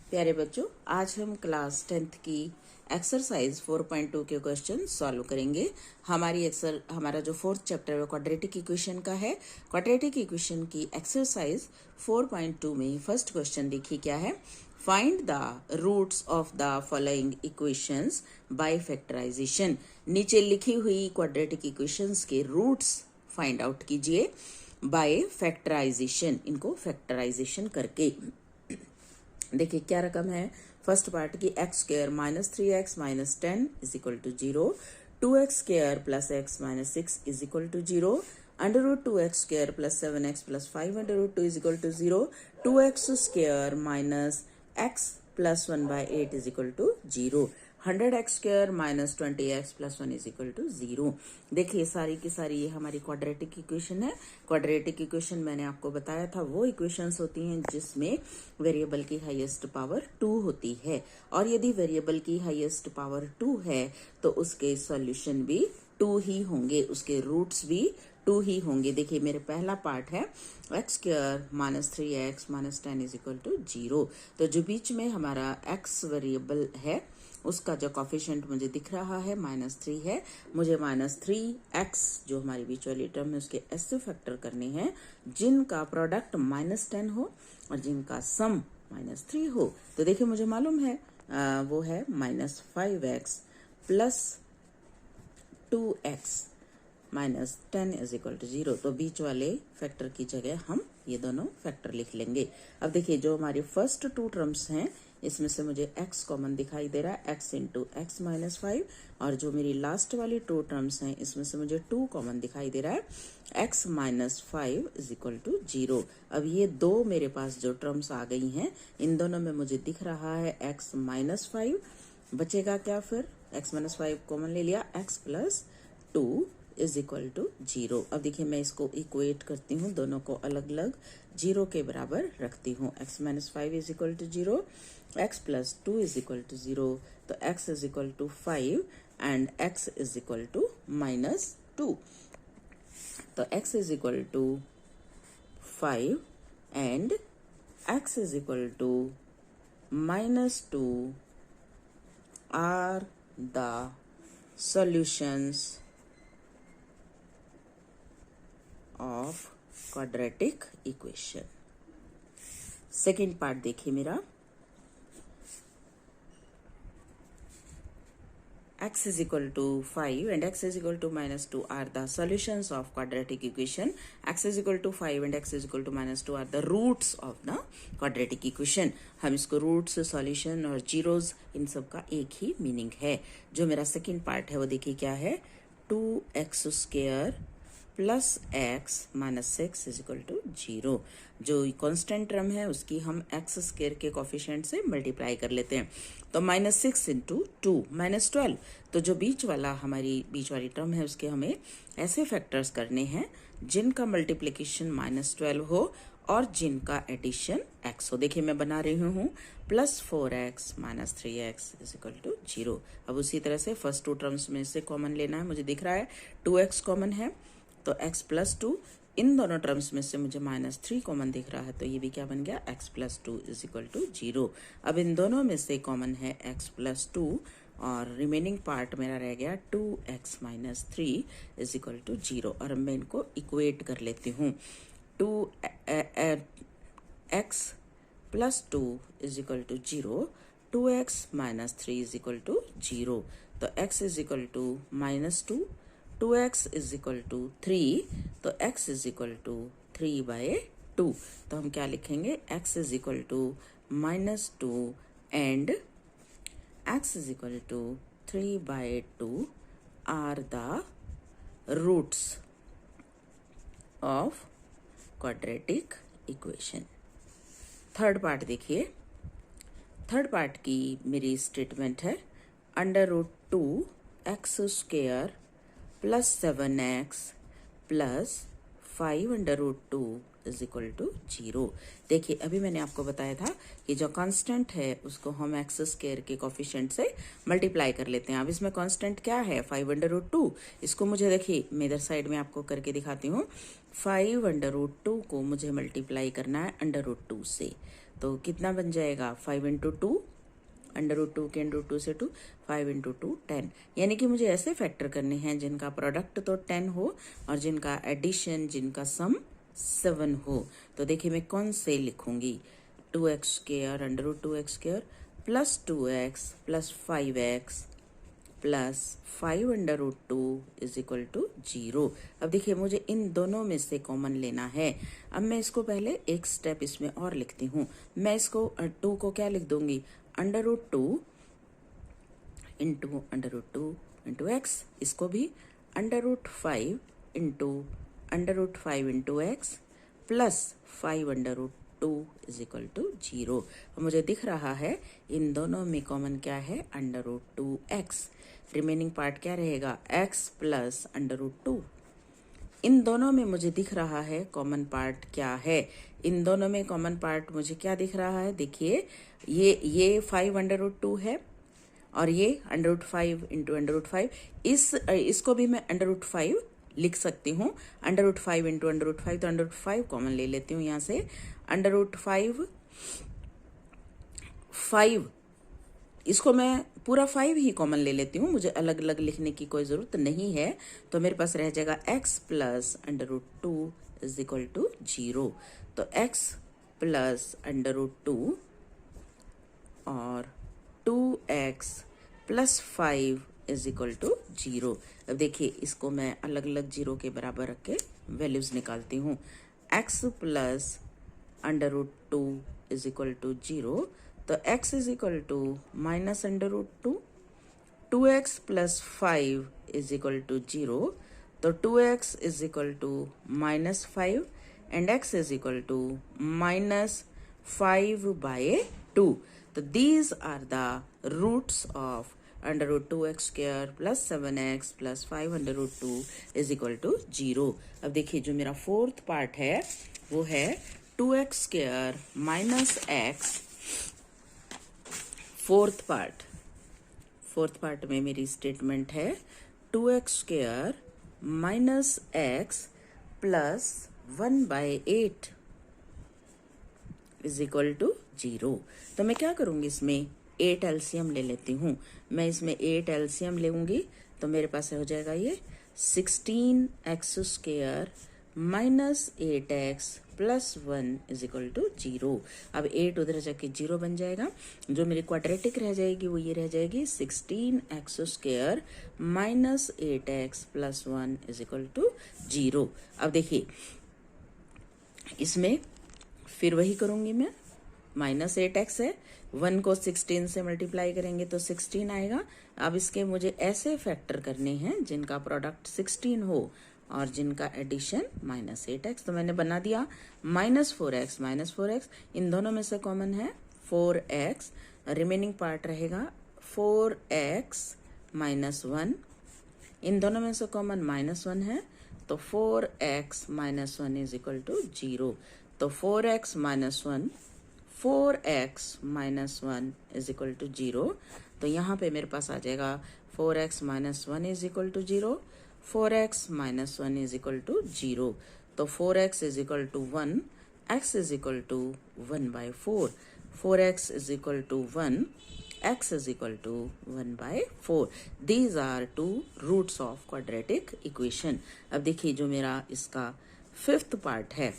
प्यारे बच्चों, आज हम क्लास 10th की एक्सरसाइज 4.2 के क्वेश्चन सॉल्व करेंगे। हमारा जो फोर्थ चैप्टर है वो क्वाड्रेटिक इक्वेशन का है। क्वाड्रेटिक इक्वेशन की एक्सरसाइज 4.2 में फर्स्ट क्वेश्चन देखिए क्या है। Find the roots of the following equations by factorisation. नीचे लिखी हुई क्वाड्रेटिक इक्वेशंस के रूट्स फाइंड आउट कीजिए बाय फैक्टराइजेशन, इनको फैक्टराइजेशन करके। देखिए क्या रकम है। फर्स्ट पार्ट की x square minus 3x minus 10 is equal to 0, 2x square plus x minus 6 is equal to 0, under root 2x square plus 7x plus 5 under root 2 is equal to 0, 2x square minus x plus 1/8 is equal to 0, 100x square minus 20x plus 1 is equal to 0। देखिए सारी की सारी ये हमारी quadratic equation है। Quadratic equation मैंने आपको बताया था वो इक्वेशंस होती हैं जिसमें वेरिएबल की हाईएस्ट पावर 2 होती है, और यदि वेरिएबल की हाईएस्ट पावर 2 है तो उसके सॉल्यूशन भी 2 ही होंगे, उसके रूट्स भी 2 ही होंगे। देखिए मेरे पहला पार्ट है x square minus 3x minus 10 is equal to 0। तो जो बीच में हमारा x वेरिएबल है उसका जो कॉफिशिएंट मुझे दिख रहा है -3 है। मुझे -3x जो हमारी बीच वाली टर्म है उसके ऐसे फैक्टर करने हैं जिनका प्रोडक्ट -10 हो और जिनका सम -3 हो। तो देखिए मुझे मालूम है वो है -5x plus 2x minus 10 is equal to 0। तो बीच वाले फैक्टर की जगह हम ये दोनों फैक्टर लिख लेंगे। अब देखिए जो हमारी फर्स्ट 2 टर्म्स हैं इसमें से मुझे x कॉमन दिखाई दे रहा है, x इंटू एक्स माइनस 5, और जो मेरी लास्ट वाली 2 टर्म्स हैं इसमें से मुझे 2 कॉमन दिखाई दे रहा है, x minus 5 is equal to 0। अब ये दो मेरे पास जो टर्म्स आ गई हैं इन दोनों में मुझे दिख रहा है x माइनस 5, बचेगा क्या फिर, x माइनस 5 कॉमन ले लिया, x plus 2 is equal to 0। अब देखिए मैं इसको इक्वेट करती हूँ, दोनों को अलग अलग 0 के बराबर रखती हूँ। x minus 5 is equal to 0, x plus 2 is equal to 0। तो x is equal to 5 and x is equal to -2। तो x is equal to 5 and x is equal to -2 are the solutions of quadratic equation। Second part देखिए मेरा, x is equal to 5 and x is equal to -2 are the solutions of quadratic equation। x is equal to 5 and x is equal to -2 are the roots of the quadratic equation। हम इसको roots, solution और zeros इन सब का एक ही meaning है। जो मेरा second part है वो देखिए क्या है, 2x square plus x minus 6 is equal to 0। जो कांस्टेंट टर्म है उसकी हम x स्क्वायर के कोफिशिएंट से मल्टीप्लाई कर लेते हैं, तो -6 इंटू 2 -12। तो जो बीच वाली टर्म है उसके हमें ऐसे फैक्टर्स करने हैं जिनका मल्टीप्लिकेशन -12 हो और जिनका एडिशन x हो। देखिए मैं बना रही हूँ plus 4x minus 3x is equal to 0। अब उसी तरह से फर्स्ट 2 टर्म्स में से कॉमन लेना है। मुझे दिख रहा है 2x कॉमन है तो x प्लस 2, इन दोनों टर्म्स में से मुझे -3 कॉमन दिख रहा है तो ये भी क्या बन गया, x plus 2 is equal to 0। अब इन दोनों में से कॉमन है x प्लस 2 और रिमेनिंग पार्ट मेरा रह गया 2x minus 3 is equal to 0। और मैं इनको इक्वेट कर लेती हूँ, 2x plus 2 is equal to 0, 2x minus 3 is equal to 0। तो x is equal to -2, 2x is equal to 3, तो x इज इक्वल टू 3/2। तो हम क्या लिखेंगे, x is equal to -2 and x is equal to 3/2 are the roots of quadratic equation. Third part देखिए, third part की मेरी statement है √2x square plus 7x plus 5 √2 is equal to 0। देखिए अभी मैंने आपको बताया था कि जो कांस्टेंट है उसको हम एक्स स्क्वायर के कोफिशिएंट से मल्टीप्लाई कर लेते हैं। अब इसमें कांस्टेंट क्या है, 5 √2। इसको मुझे देखिए मैं इधर साइड में आपको करके दिखाती हूँ। 5 √2 को मुझे मल्टीप्लाई करना है √2 से, तो कितना बन जाएगा 5 इंटू टू, अंडर रूट 2 के अंडर रूट 2 से 2, 5 इंटू 2 10। यानी कि मुझे ऐसे फैक्टर करने हैं जिनका प्रोडक्ट तो 10 हो और जिनका एडिशन, जिनका सम 7 हो। तो देखिए मैं कौन से लिखूंगी, 2x square under root 2x square plus 2x plus 5x plus 5 under root 2 is equal to 0। अब देखिए मुझे इन दोनों में से कॉमन लेना है। अब मैं इसको पहले एक स्टेप इसमें और लिखती हूँ। मैं इसको 2 को क्या लिख दूंगी, under root 2 into under root 2 into x, इसको भी under root 5 into under root 5 into x plus 5 under root 2 is equal to 0। मुझे दिख रहा है इन दोनों में कॉमन क्या है, under root 2 x. Remaining part क्या रहेगा, x प्लस अंडर रूट 2। इन दोनों में मुझे दिख रहा है कॉमन पार्ट क्या है, इन दोनों में कॉमन पार्ट मुझे क्या दिख रहा है, देखिए ये 5 अंडर रूट 2 है और ये under root 5 into under root 5। इसको भी मैं अंडर रूट 5 लिख सकती हूँ, under root 5 into under root 5। तो अंडर रूट 5 कॉमन ले लेती हूँ यहाँ से, अंडर रूट 5 इसको मैं पूरा 5 ही कॉमन ले लेती हूँ, मुझे अलग अलग लिखने की कोई जरूरत नहीं है। तो मेरे पास रह जाएगा x plus under root 2 is equal to 0। तो x प्लस अंडर रूट 2 और 2x plus 5 is equal to 0। अब देखिए इसको मैं अलग अलग 0 के बराबर रख के वैल्यूज निकालती हूँ। x plus under root 2 is equal to 0, तो x is equal to minus under root 2, 2x plus 5 is equal to 0, तो 2x is equal to minus 5 and x is equal to minus 5 by 2। तो these are the roots of under root 2x square plus 7x plus 5 under root 2 is equal to 0। अब देखिए जो मेरा fourth part है वो है 2x square minus x। Fourth part में मेरी स्टेटमेंट है 2x square minus x plus 1/8 is equal to 0। तो मैं क्या करूंगी, इसमें 8 एलसीएम ले लेती हूँ। मैं इसमें 8 एलसीएम लेऊंगी तो मेरे पास हो जाएगा ये 16x square minus 8x plus 1 is equal to 0। अब 8 उधर जाके 0 बन जाएगा, जो मेरी क्वाड्रेटिक रह जाएगी वो ये रह जाएगी 16x square minus 8x plus 1 is equal to 0। अब देखिए इसमें फिर वही करूंगी मैं, माइनस 8x है, 1 को 16 से मल्टीप्लाई करेंगे तो 16 आएगा। अब इसके मुझे ऐसे फैक्टर करने हैं जिनका प्रोडक्ट 16 हो और जिनका एडिशन माइनस 8x। तो मैंने बना दिया माइनस 4x, इन दोनों में से कॉमन है 4x, रिमेनिंग पार्ट रहेगा 4x माइनस 1, इन दोनों में से कॉमन माइनस 1 है तो 4x minus 1 is equal to 0। तो 4x minus 1 is equal to 0। तो यहाँ पे मेरे पास आ जाएगा 4x minus 1 is equal to 0, 4x minus 1 is equal to 0। तो 4x is equal to 1, x is equal to 1/4, 4x is equal to 1, x is equal to 1/4। These are two roots of quadratic equation। अब देखिए जो मेरा इसका fifth part है,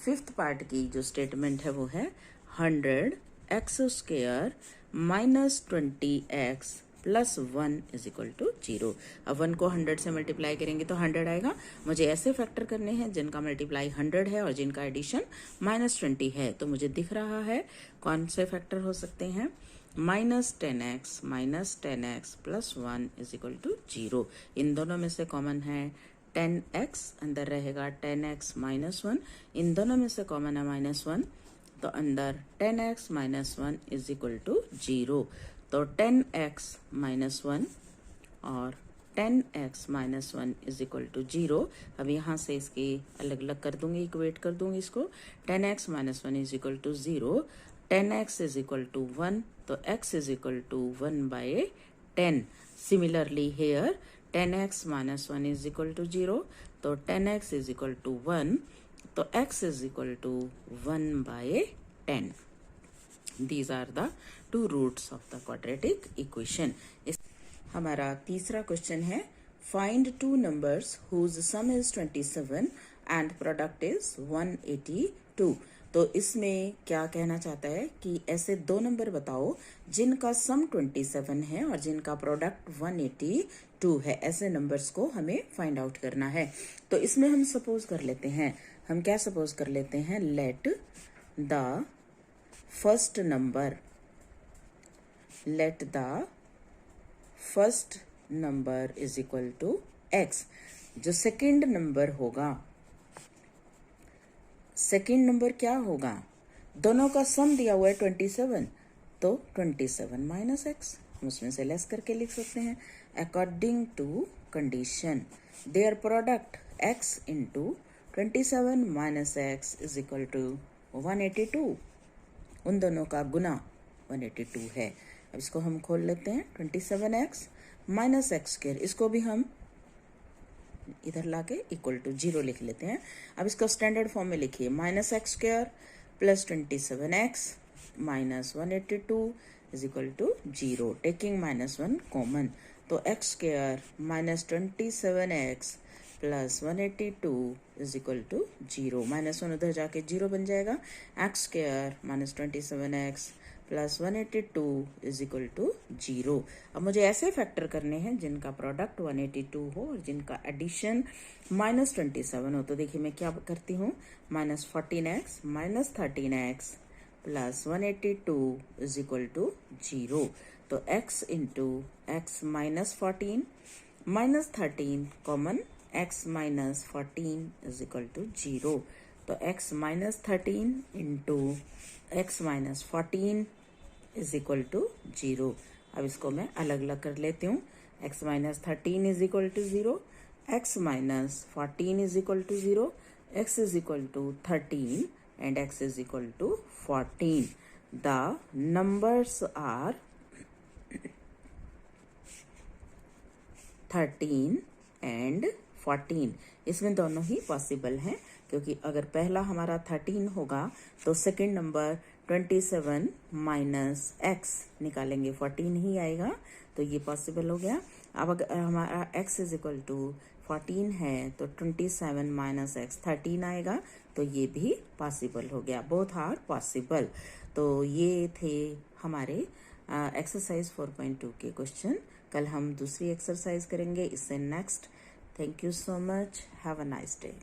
fifth part की जो statement है वो है 100x square minus 20x plus 1 is equal to 0। अब 1 को 100 से मल्टीप्लाई करेंगे तो 100 आएगा। मुझे ऐसे फैक्टर करने हैं जिनका मल्टीप्लाई 100 है और जिनका एडिशन माइनस 20 है। तो मुझे दिख रहा है कौन से फैक्टर हो सकते हैं, minus 10x plus 1 is equal to 0। इन दोनों में से कॉमन है 10x, अंदर रहेगा 10x माइनस 1, इन दोनों में से कॉमन है माइनस 1, तो अंदर 10x minus 1 is equal to 0। तो 10x माइनस 1 और 10x minus 1 is equal to 0। अब यहाँ से इसकी अलग अलग कर दूंगी, इक्वेट कर दूंगी इसको। 10x minus 1 is equal to 0, 10x is equal to 1, तो x is equal to 1/10। Similarly here 10x minus 1 is equal to 0, तो 10x इज इक्वल टू 1, तो x is equal to 1/10। These are the two roots of the quadratic equation. हमारा तीसरा question है, find two numbers whose sum is 27 and product is 182. तो इसमें क्या कहना चाहता है कि ऐसे दो नंबर बताओ जिनका सम 27 है और जिनका प्रोडक्ट 182 है. ऐसे नंबर्स को हमें फाइंड आउट करना है. तो इसमें हम सपोज कर लेते हैं, हम क्या सपोज कर लेते हैं, let the first number is equal to x. जो सेकंड नंबर होगा, सेकंड नंबर क्या होगा, दोनों का सम दिया हुआ है 27, तो 27 माइनस एक्स, हम उसमें से लेस करके लिख सकते हैं. According to condition their product x into 27 minus x is equal to 182. उन दोनों का गुना 182 है. अब इसको हम खोल लेते हैं, 27x माइनस एक्स स्क्वायर, इसको भी हम इधर लाके इक्वल टू 0 लिख लेते हैं. अब इसको स्टैंडर्ड फॉर्म में लिखिए, minus x square plus 27x minus 182 is equal to 0, taking -1 common. तो x square minus 27x plus 182 is equal to 0. -1 उधर जाके 0 बन जाएगा. X square minus 27x plus 182 is equal to 0. अब मुझे ऐसे फैक्टर करने हैं जिनका प्रोडक्ट 182 हो और जिनका एडिशन -27 हो. तो देखिए मैं क्या करती हूँ, -14x minus 13x plus 182 is equal to 0. तो x into x minus 14 minus 13 common, x minus 14 is equal to 0. तो x minus 13 into x minus 14 is equal to 0. अब इसको मैं अलग अलग कर लेती हूँ. x minus 13 is equal to 0, x minus 14 is equal to 0, x is equal to 13 and x is equal to 14. The numbers are 13 and 14. इसमें दोनों ही पॉसिबल हैं, क्योंकि अगर पहला हमारा 13 होगा तो सेकंड नंबर 27 माइनस एक्स निकालेंगे 14 ही आएगा, तो ये पॉसिबल हो गया. अब अगर हमारा x इज इक्वल टू 14 है तो 27 माइनस एक्स 13 आएगा, तो ये भी पॉसिबल हो गया. Both are possible. तो ये थे हमारे एक्सरसाइज 4.2 के क्वेश्चन. कल हम दूसरी एक्सरसाइज करेंगे इससे next. Thank you so much. Have a nice day.